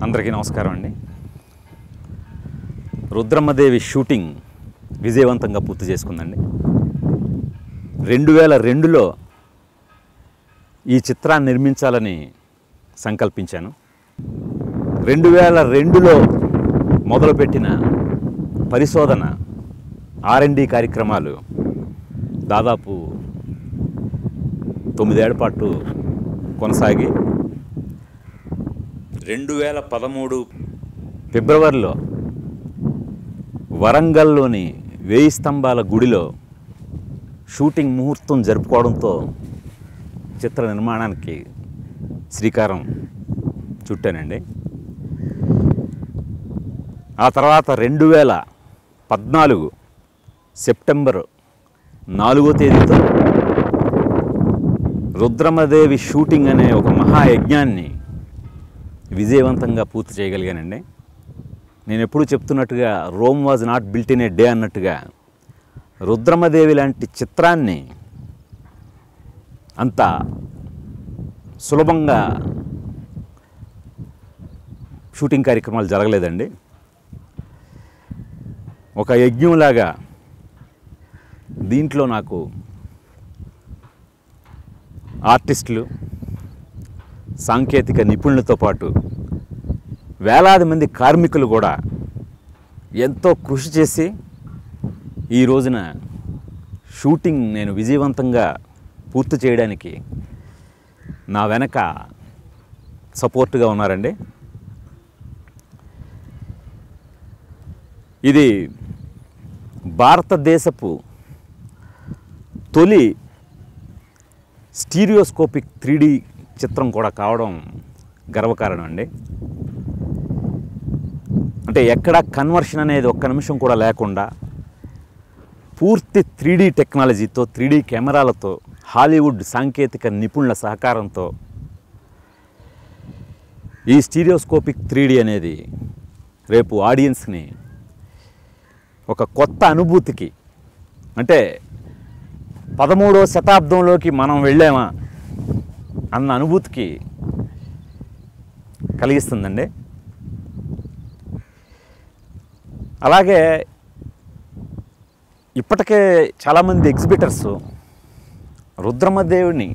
అందరికీ నమస్కారం అండి. రుద్రమ్మదేవి షూటింగ్ విజయవంతంగా పూర్తి చేసుకుందండి. 2002లో ఈ చిత్రాన్ని నిర్మించాలని సంకల్పించాను. 2002లో మొదలుపెట్టిన పరిశోధన R&D కార్యక్రమాలు దాదాపు 9 ఏళ్ల పాటు కొనసాగి 2013 ఫిబ్రవరిలో వరంగల్లోని 1000 స్తంభాల గుడిలో షూటింగ్ ముహూర్తం జరుపుకోవడంతో చిత్ర నిర్మాణానికి శ్రీకారం చుట్టానండి. ఆ తర్వాత 2014 సెప్టెంబర్ 4వ తేదీతో రుద్రమ్మదేవి షూటింగ్ అనే ఒక మహాయజ్ఞాన్ని విజయవంతంగా పూర్తి చేయగలిగానండి. నేను ఎప్పుడూ చెప్తున్నట్టుగా Rome was not built in a day అన్నట్టుగా రుద్రమ్మదేవి లాంటి చిత్రాన్ని అంత సులభంగా షూటింగ్ కార్యక్రమాలు జరగలేదండి. ఒక యజ్ఞంలాగా దీంట్లో నాకు ఆర్టిస్టులు, సాంకేతిక నిపుణులతో పాటు వేలాది మంది కార్మికులు కూడా ఎంతో కృషి చేసి ఈ రోజున షూటింగ్ నేను విజయవంతంగా పూర్తి చేయడానికి నా వెనక సపోర్ట్గా ఉన్నారండి. ఇది భారతదేశపు తొలి స్టీరియోస్కోపిక్ 3D చిత్రం కూడా కావడం గర్వకారణం అండి. అంటే ఎక్కడ కన్వర్షన్ అనేది ఒక్క నిమిషం కూడా లేకుండా పూర్తి 3D టెక్నాలజీతో, 3D కెమెరాలతో, హాలీవుడ్ సాంకేతిక నిపుణుల సహకారంతో ఈ స్టీరియోస్కోపిక్ 3D అనేది రేపు ఆడియన్స్ని ఒక కొత్త అనుభూతికి, అంటే 13వ శతాబ్దంలోకి మనం వెళ్ళామా అన్న అనుభూతికి కలిగిస్తుందండి. అలాగే ఇప్పటికే చాలామంది ఎగ్జిబిటర్స్ రుద్రమ్మదేవిని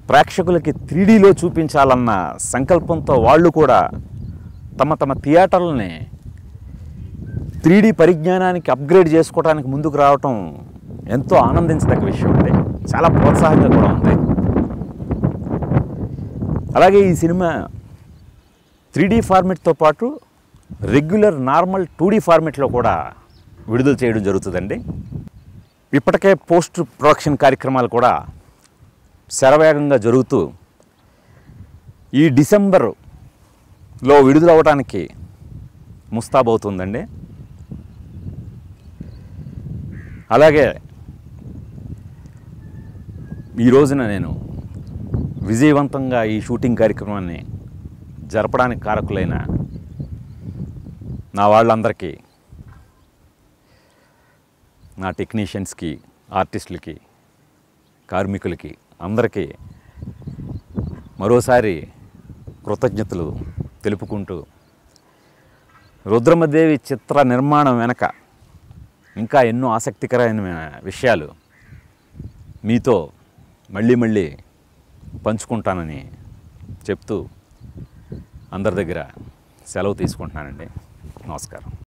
ప్రేక్షకులకి 3Dలో చూపించాలన్న సంకల్పంతో వాళ్ళు కూడా తమ థియేటర్లని 3D పరిజ్ఞానానికి అప్గ్రేడ్ చేసుకోవడానికి ముందుకు రావటం ఎంతో ఆనందించదగ్గ విషయం అండి. చాలా ప్రోత్సాహంగా కూడా ఉంది. అలాగే ఈ సినిమా 3D ఫార్మెట్తో పాటు రెగ్యులర్ నార్మల్ 2D ఫార్మెట్లో కూడా విడుదల చేయడం జరుగుతుందండి. ఇప్పటికే పోస్ట్ ప్రొడక్షన్ కార్యక్రమాలు కూడా శరవేగంగా జరుగుతూ ఈ డిసెంబర్లో విడుదల అవ్వడానికి ముస్తాబవుతుందండి. అలాగే ఈ రోజున నేను విజయవంతంగా ఈ షూటింగ్ కార్యక్రమాన్ని జరపడానికి కారకులైన నా వాళ్ళందరికీ, నా టెక్నీషియన్స్కి, ఆర్టిస్టులకి, కార్మికులకి అందరికీ మరోసారి కృతజ్ఞతలు తెలుపుకుంటూ రుద్రమ్మదేవి చిత్ర నిర్మాణం వెనక ఇంకా ఎన్నో ఆసక్తికరమైన విషయాలు మీతో మళ్ళీ పంచుకుంటానని చెప్తూ అందరి దగ్గర సెలవు తీసుకుంటున్నానండి. నమస్కారం.